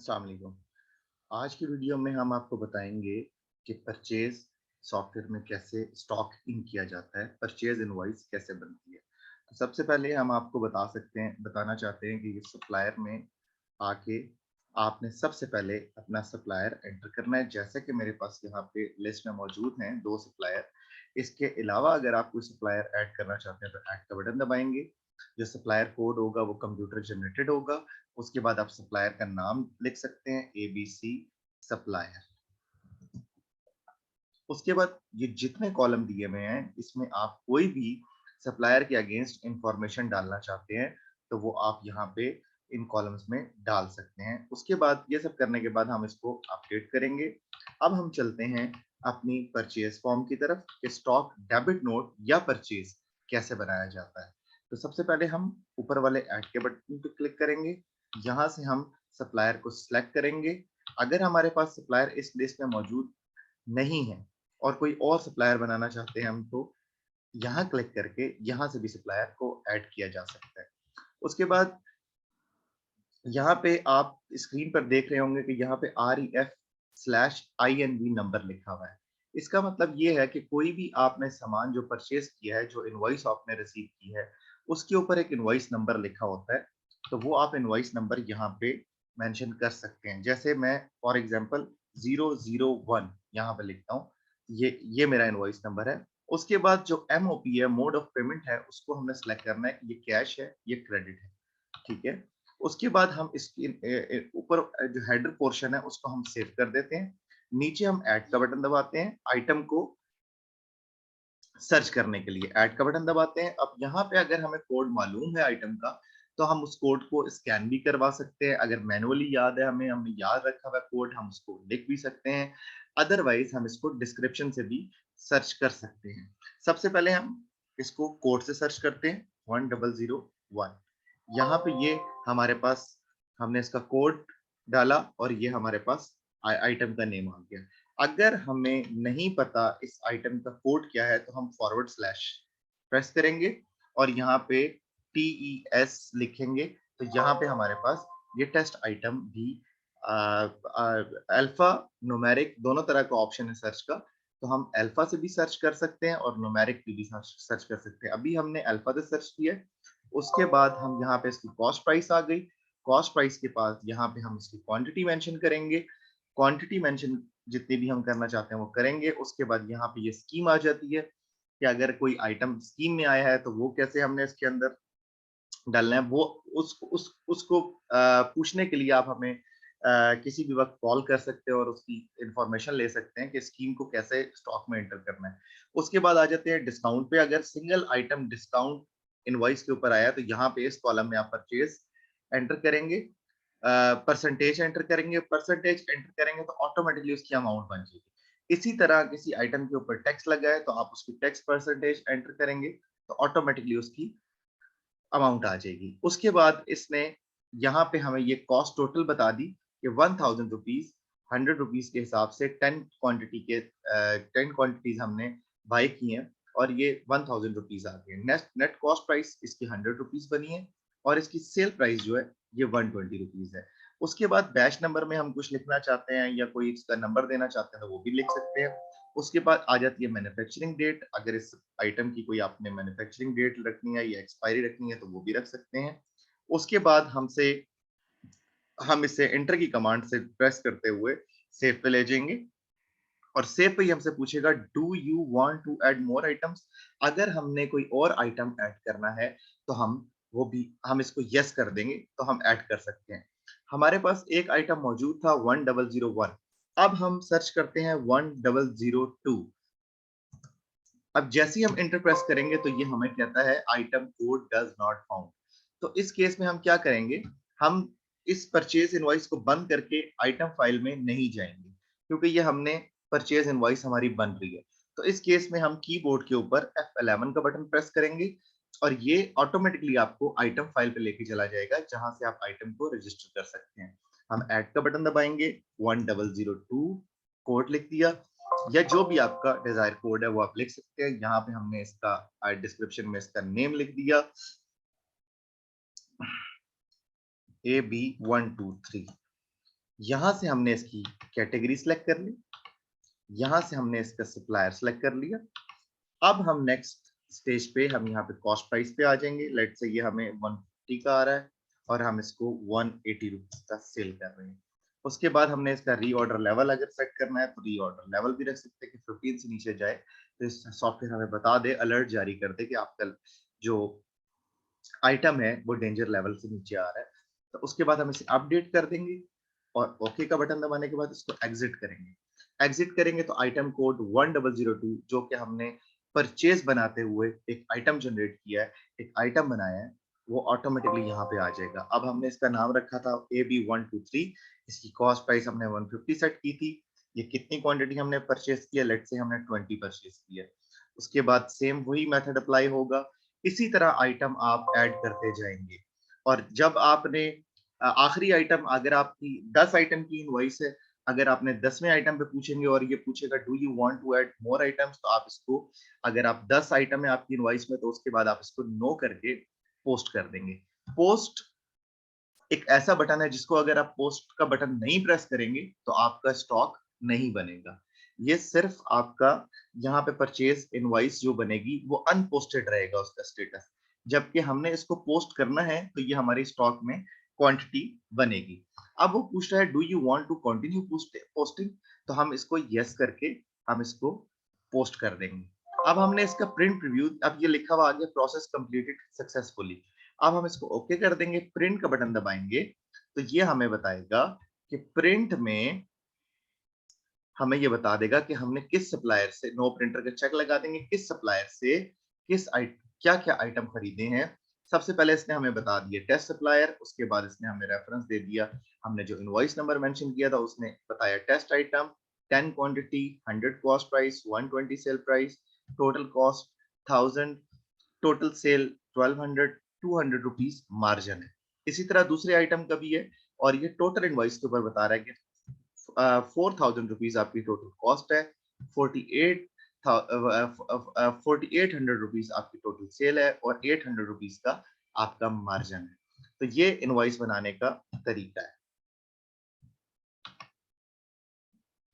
अस्सलाम वालेकुम। आज की वीडियो में हम आपको बताएंगे कि परचेज सॉफ्टवेयर में कैसे स्टॉक इन किया जाता है, परचेज इनवॉइस कैसे बनती है। तो सबसे पहले हम आपको बताना चाहते हैं कि ये सप्लायर में आके आपने सबसे पहले अपना सप्लायर एंटर करना है। जैसे कि मेरे पास यहाँ पे लिस्ट में मौजूद हैं 2 सप्लायर। इसके अलावा अगर आप कोई सप्लायर ऐड करना चाहते हैं तो ऐड का बटन दबाएंगे। जो सप्लायर कोड होगा वो कंप्यूटर जनरेटेड होगा। उसके बाद आप सप्लायर का नाम लिख सकते हैं, ABC सप्लायर। उसके बाद ये जितने कॉलम दिए हुए हैं इसमें आप कोई भी सप्लायर के अगेंस्ट इंफॉर्मेशन डालना चाहते हैं तो वो आप यहाँ पे इन कॉलम्स में डाल सकते हैं। उसके बाद ये सब करने के बाद हम इसको अपडेट करेंगे। अब हम चलते हैं अपनी परचेज फॉर्म की तरफ कि स्टॉक डेबिट नोट या परचेज कैसे बनाया जाता है। तो सबसे पहले हम ऊपर वाले ऐड के बटन पे क्लिक करेंगे। यहाँ से हम सप्लायर को सिलेक्ट करेंगे। अगर हमारे पास सप्लायर इस लिस्ट में मौजूद नहीं है और कोई और सप्लायर बनाना चाहते हैं हम, तो यहाँ क्लिक करके यहाँ से भी सप्लायर को ऐड किया जा सकता है। उसके बाद यहाँ पे आप स्क्रीन पर देख रहे होंगे कि यहाँ पे REF/INV नंबर लिखा हुआ है। इसका मतलब ये है कि कोई भी आपने सामान जो परचेज किया है, जो इनवॉइस आपने रिसीव की है, उसके ऊपर एक इनवॉइस नंबर लिखा होता है। तो वो आप इनवॉइस नंबर यहाँ पे मेंशन कर सकते हैं। जैसे मैं फॉर एग्जांपल 001 यहाँ पे लिखता हूँ। ये मेरा इनवॉइस नंबर है। उसके बाद जो MOP है, मोड ऑफ पेमेंट है, उसको हमने सेलेक्ट करना है कि ये कैश है, ये क्रेडिट है। ठीक है। उसके बाद हम इसकी ऊपर जो हेडर पोर्शन है उसको हम सेव कर देते हैं। नीचे हम ऐड का बटन दबाते हैं आइटम को सर्च करने के लिए। ऐड का बटन दबाते हैं। अब यहाँ पे अगर हमें कोड मालूम है आइटम का तो हम उस कोड को स्कैन भी करवा सकते हैं। अगर मैनुअली याद है, हमें हमने याद रखा हुआ कोड, हम उसको लिख भी सकते हैं। अदरवाइज हम इसको डिस्क्रिप्शन से भी सर्च कर सकते हैं। सबसे पहले हम इसको कोड से सर्च करते हैं 1001। यहाँ पे ये हमारे पास, हमने इसका कोड डाला और ये हमारे पास आइटम का नेम आ गया। अगर हमें नहीं पता इस आइटम का कोड क्या है तो हम फॉरवर्ड स्लैश प्रेस करेंगे और यहाँ पे TES लिखेंगे। तो यहाँ पे हमारे पास ये टेस्ट आइटम भी अल्फा न्यूमेरिक दोनों तरह का ऑप्शन है सर्च का। तो हम अल्फा से भी सर्च कर सकते हैं और न्यूमेरिक भी सर्च कर सकते हैं। अभी हमने अल्फा से सर्च किया। उसके बाद हम यहाँ पे इसकी कॉस्ट प्राइस आ गई। कॉस्ट प्राइस के पास यहाँ पे हम इसकी क्वांटिटी मेंशन करेंगे। क्वांटिटी मेंशन जितनी भी हम करना चाहते हैं वो करेंगे। उसके बाद यहाँ पे ये स्कीम आ जाती है कि अगर कोई आइटम स्कीम में आया है तो वो कैसे हमने इसके अंदर डालना है। वो उसको पूछने के लिए आप हमें किसी भी वक्त कॉल कर सकते हैं और उसकी इंफॉर्मेशन ले सकते हैं कि स्कीम को कैसे स्टॉक में एंटर करना है। उसके बाद आ जाते हैं डिस्काउंट पे। अगर सिंगल आइटम डिस्काउंट इनवॉइस के ऊपर आया तो यहाँ पे इस कॉलम में आप परचेज एंटर करेंगे, परसेंटेज एंटर करेंगे। परसेंटेज एंटर करेंगे तो ऑटोमेटिकली उसकी अमाउंट बन जाएगी। इसी तरह किसी आइटम के ऊपर टैक्स लगा है तो आप उसकी टैक्स परसेंटेज एंटर करेंगे तो ऑटोमेटिकली उसकी अमाउंट आ जाएगी। उसके बाद इसने यहाँ पे हमें ये कॉस्ट टोटल बता दी कि 1000 रुपीज 100 रुपीज के हिसाब से 10 क्वांटिटीज हमने बाय की हैं और ये 1000 रुपीज आ गए। नेट नेट कॉस्ट प्राइस इसकी 100 रुपीज बनी है और इसकी सेल प्राइस जो है ये 120 रुपीज है। उसके बाद बैच नंबर में हम कुछ लिखना चाहते हैं या कोई इसका नंबर देना चाहते हैं तो वो भी लिख सकते हैं। उसके बाद आ जाती है मैन्युफैक्चरिंग डेट। अगर इस आइटम की कोई आपने मैन्युफैक्चरिंग डेट रखनी है या एक्सपायरी रखनी है तो वो भी रख सकते हैं। उसके बाद हम इसे एंटर की कमांड से प्रेस करते हुए सेव पे ले जाएंगे और सेव पे ही हमसे पूछेगा do you want to add more items. अगर हमने कोई और आइटम ऐड करना है तो हम इसको यस कर देंगे तो हम ऐड कर सकते हैं। हमारे पास एक आइटम मौजूद था 1001। अब हम सर्च करते हैं 1002। अब जैसे ही हम इंटर प्रेस करेंगे तो ये हमें कहता है item code does not found. तो इस केस में हम क्या करेंगे, हम इस परचेज इनवॉइस को बंद करके आइटम फाइल में नहीं जाएंगे क्योंकि ये हमने परचेज इनवॉइस हमारी बन रही है। तो इस केस में हम कीबोर्ड के ऊपर F11 का बटन प्रेस करेंगे और ये ऑटोमेटिकली आपको आइटम फाइल पे लेके चला जाएगा जहां से आप आइटम को रजिस्टर कर सकते हैं। हम ऐड का बटन दबाएंगे, 1002 कोड लिख दिया या जो भी आपका डिजायर कोड है वो आप लिख सकते हैं। यहाँ पे हमने इसका डिस्क्रिप्शन में इसका नेम लिख दिया AB123। यहाँ से हमने इसकी कैटेगरी सेलेक्ट कर ली, यहाँ से हमने इसका सप्लायर सेलेक्ट कर लिया। अब हम नेक्स्ट स्टेज पे हम यहाँ पे कॉस्ट प्राइस पे आ जाएंगे। लेट्स से ये हमें 150 का आ रहा है और हम इसको 180 रुपीज का सेल कर रहे हैं। उसके बाद हमने इसका रीऑर्डर लेवल अगर सेट करना है तो रीऑर्डर लेवल भी रख सकते हैं कि 15 से नीचे जाए तो इस सॉफ्टवेयर हमें बता दे, अलर्ट जारी कर दे कि आपका जो आइटम है वो डेंजर लेवल से नीचे आ रहा है। तो उसके बाद हम इसे अपडेट कर देंगे और ओके का बटन दबाने के बाद इसको एग्जिट करेंगे। एग्जिट करेंगे तो आइटम कोड 1002 जो कि हमने परचेज बनाते हुए एक आइटम जनरेट किया है, एक आइटम बनाया है, वो ऑटोमेटिकली यहाँ पे आ जाएगा। अब हमने इसका नाम रखा था AB123, इसकी कॉस्ट प्राइस हमने 150 सेट की थी। ये कितनी क्वांटिटी हमने परचेज किया, लेट्स से हमने 20 परचेज किया। उसके बाद सेम वही मेथड अप्लाई होगा। इसी तरह आइटम आप ऐड करते जाएंगे और जब आपने आखिरी आइटम, अगर आपकी 10 आइटम की इनवॉइस है, अगर आपने 10वें आइटम पे पूछेंगे और ये पूछेगा do you want to add more items, तो आप इसको, अगर आप 10 आइटम है आपकी इनवॉइस में, तो उसके बाद आप इसको नो करके पोस्ट कर देंगे। पोस्ट एक ऐसा बटन है जिसको अगर आप पोस्ट का बटन नहीं प्रेस करेंगे तो आपका स्टॉक नहीं बनेगा। ये सिर्फ आपका यहाँ पे परचेज इनवॉइस जो बनेगी वो अनपोस्टेड रहेगा उसका स्टेटस, जबकि हमने इसको पोस्ट करना है तो ये हमारी स्टॉक में क्वांटिटी बनेगी। अब वो पूछ रहा है do you want to continue posting, तो हम इसको यस करके हम इसको पोस्ट कर देंगे। अब हमने इसका प्रिंट प्रीव्यू, अब ये लिखा हुआ आ गया प्रोसेस कंप्लीटेड सक्सेसफुली। अब हम इसको ओके कर देंगे, प्रिंट का बटन दबाएंगे तो ये हमें बताएगा कि प्रिंट में हमें ये बता देगा कि हमने किस सप्लायर से, नो प्रिंटर का चेक लगा देंगे, किस सप्लायर से किस क्या क्या आइटम खरीदे हैं। सबसे पहले इसने हमें बता दिया टेस्ट सप्लायर, उसके बाद इसने हमें रेफरेंस दे दिया, हमने जो इनवॉइस नंबर मेंशन किया था उसने बताया test item, 10 quantity, 100 cost price, 120 sale price, total cost 1000, total sale 1200, 200 rupees margin है। इसी तरह दूसरे आइटम का भी है और ये टोटल इनवॉइस के ऊपर बता रहा है कि 4000 रुपीज आपकी टोटल कॉस्ट है, 48 4800 रुपीज आपकी टोटल सेल है और 800 रुपीज का आपका मार्जिन है। तो ये इनवॉइस बनाने का तरीका है।